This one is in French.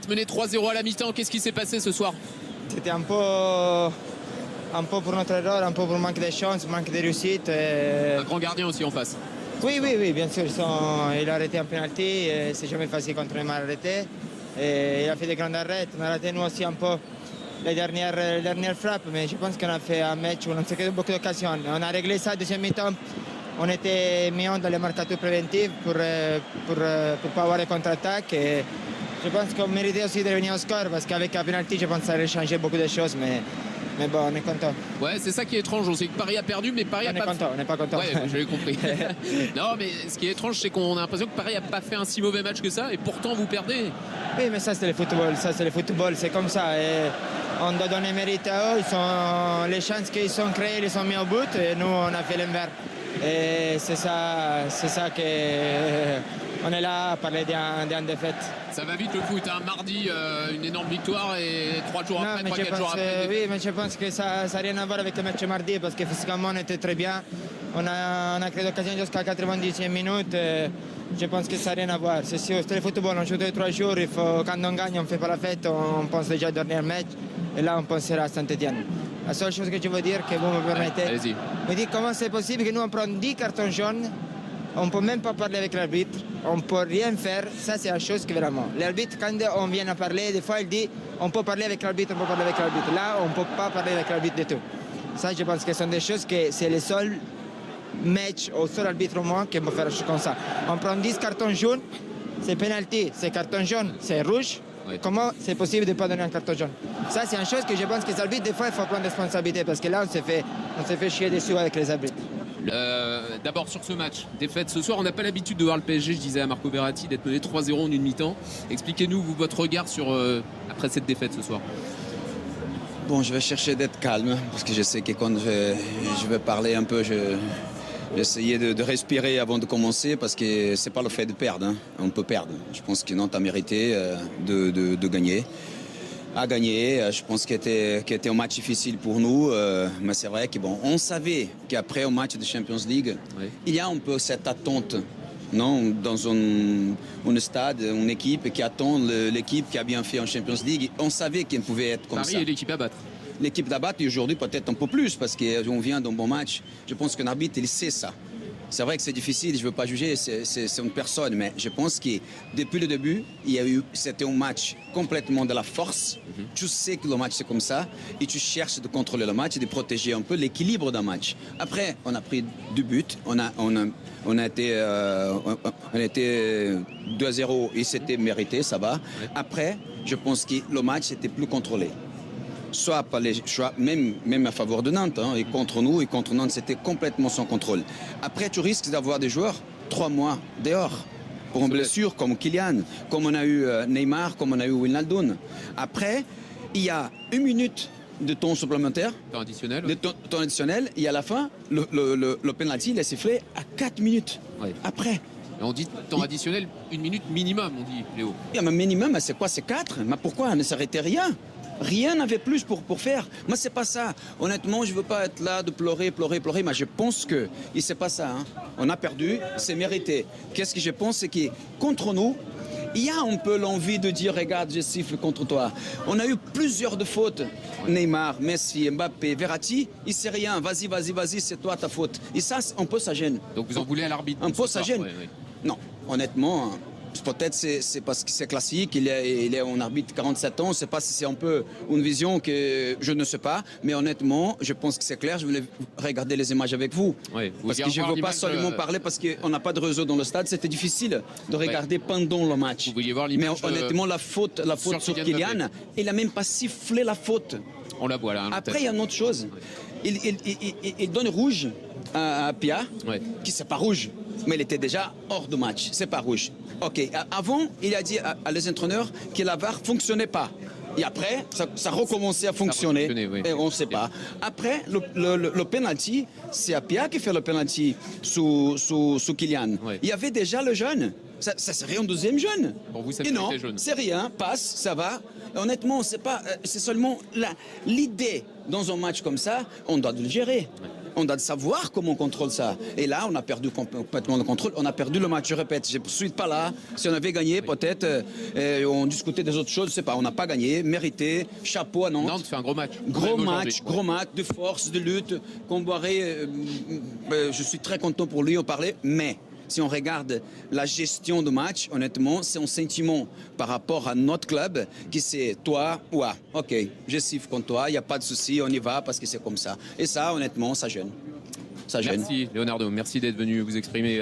Mené 3-0 à la mi-temps, qu'est-ce qui s'est passé ce soir? C'était un peu pour notre erreur, un peu pour manque de chance, manque de réussite. Un grand gardien aussi en face. Oui, bien sûr. Il a arrêté un penalty, c'est jamais facile contre les mal arrêtés. Il a fait des grandes arrêts. On a raté nous aussi un peu les dernières frappes, mais je pense qu'on a fait un match où on s'est créé beaucoup d'occasions. On a réglé ça deuxième mi-temps. On était mieux dans les marquatures préventives pour pas avoir les contre-attaques. Je pense qu'on méritait aussi de revenir au score parce qu'avec un penalty, je pense que ça aurait changé beaucoup de choses. Mais bon, on est content. Ouais, c'est ça qui est étrange. On sait que Paris a perdu, mais Paris on n'est pas content. Ouais, je l'ai compris. Non, mais ce qui est étrange, c'est qu'on a l'impression que Paris n'a pas fait un si mauvais match que ça, et pourtant vous perdez. Oui, mais ça c'est le football. C'est comme ça. Et on doit donner mérite à eux. Les chances qu'ils ont créées, ils les ont mis au but, et nous on a fait l'inverse. Et c'est ça que on est là à parler d'une défaite. Ça va vite le foot, hein. Mardi, une énorme victoire et 3 jours après, 3-4 jours après. Oui, mais je pense que ça n'a rien à voir avec le match mardi parce que physiquement on était très bien. On a créé l'occasion jusqu'à 90e minute. Je pense que ça n'a rien à voir. C'est sûr, c'est le football, on joue 3 jours. Quand on gagne, on ne fait pas la fête, on pense déjà au dernier match. Et là, on pensera à Saint-Étienne. La seule chose que je veux dire, que vous me permettez, me dire comment c'est possible que nous on prend 10 cartons jaunes. On ne peut même pas parler avec l'arbitre, on ne peut rien faire. Ça, c'est une chose que vraiment. L'arbitre, quand on vient à parler, des fois, il dit on peut parler avec l'arbitre, on peut parler avec l'arbitre. Là, on ne peut pas parler avec l'arbitre du tout. Ça, je pense que ce sont des choses que c'est le seul match au seul arbitre au moins qui peut faire des choses comme ça. On prend 10 cartons jaunes, c'est penalty, c'est carton jaune, c'est rouge. Oui. Comment c'est possible de ne pas donner un carton jaune? Ça, c'est une chose que je pense que les arbitres, des fois, il faut prendre responsabilité parce que là, on s'est fait chier dessus avec les arbitres. D'abord sur ce match, défaite ce soir, on n'a pas l'habitude de voir le PSG, je disais à Marco Verratti, d'être mené 3-0 en une mi-temps. Expliquez-nous votre regard après cette défaite ce soir. Bon, je vais chercher d'être calme parce que je sais que quand je vais parler un peu, j'essayais de respirer avant de commencer parce que c'est pas le fait de perdre, hein. On peut perdre. Je pense que Nantes a mérité de gagner. À gagner, je pense qu'il était un match difficile pour nous, mais c'est vrai qu'on savait qu'après un match de Champions League, oui, il y a un peu cette attente, non, dans un stade, une équipe qui attend l'équipe qui a bien fait en Champions League. On savait qu'il pouvait être comme ça. Paris est l'équipe à battre. L'équipe à battre, et aujourd'hui peut-être un peu plus, parce qu'on vient d'un bon match. Je pense qu'un arbitre, il sait ça. C'est vrai que c'est difficile, je ne veux pas juger, c'est une personne, mais je pense que depuis le début, c'était un match complètement de la force. Tu sais que le match c'est comme ça, et tu cherches de contrôler le match et de protéger un peu l'équilibre d'un match. Après, on a pris 2 buts, on a été 2-0 et c'était mérité, ça va. Après, je pense que le match était plus contrôlé. Soit par les choix, même à faveur de Nantes, hein, et contre nous, et contre Nantes, c'était complètement sans contrôle. Après, tu risques d'avoir des joueurs 3 mois dehors pour une blessure, comme Kylian, comme on a eu Neymar, comme on a eu Wijnaldum. Après, il y a 1 minute de temps supplémentaire, temps additionnel, de temps additionnel, et à la fin, le penalty, il est sifflé à 4 minutes. Oui. Après. Et on dit temps additionnel, 1 minute minimum, on dit, Léo. Oui, mais minimum, c'est quoi? C'est 4. Mais pourquoi? On ne s'arrêtait rien. Rien n'avait plus pour faire. Moi, c'est pas ça. Honnêtement, je ne veux pas être là de pleurer, mais je pense que c'est pas ça. Hein. On a perdu, c'est mérité. Qu'est-ce que je pense? C'est que contre nous, il y a un peu l'envie de dire, regarde, je siffle contre toi. On a eu plusieurs de fautes. Neymar, Messi, Mbappé, Verratti, il sait rien. Vas-y, c'est toi ta faute. Et ça, un peu, ça gêne. Donc vous en voulez à l'arbitre? Un peu, ça gêne. Oui. Non, honnêtement... Peut-être c'est parce que c'est classique, il est un arbitre 47 ans, je ne sais pas si c'est un peu une vision que je ne sais pas, mais honnêtement, je pense que c'est clair, je voulais regarder les images avec vous. Oui, parce que je ne veux pas seulement parler parce qu'on n'a pas de réseau dans le stade, c'était difficile de regarder pendant le match. Vous vouliez voir l'image. Mais honnêtement, la faute sur Kylian, il n'a même pas sifflé la faute. On la voit là. Après, il y a une autre chose. Il donne rouge à Pia, qui c'est pas rouge, mais il était déjà hors de match, c'est pas rouge. Ok, avant, il a dit à les entraîneurs que la VAR ne fonctionnait pas. Et après, ça recommençait à fonctionner. Oui. Et on ne sait pas. Après, le penalty, c'est Apia qui fait le penalty sous Kylian. Oui. Il y avait déjà le jeune. Ça serait un deuxième jeune. Pour vous, ça et non, c'est rien, passe, ça va. Et honnêtement, c'est seulement l'idée dans un match comme ça, on doit le gérer. On doit savoir comment on contrôle ça. Et là, on a perdu complètement le contrôle. On a perdu le match. Je répète, je ne suis pas là. Si on avait gagné, peut-être, on discutait des autres choses. Je ne sais pas. On n'a pas gagné. Mérité. Chapeau à Nantes. Nantes fait un gros match. Gros match de force, de lutte. Comboiré, je suis très content pour lui en parler. Mais si on regarde la gestion de match, honnêtement, c'est un sentiment par rapport à notre club qui c'est toi, ouais, ok, je siffle contre toi, il n'y a pas de souci, on y va parce que c'est comme ça. Et ça, honnêtement, ça gêne. Ça gêne. Merci Leonardo, merci d'être venu vous exprimer.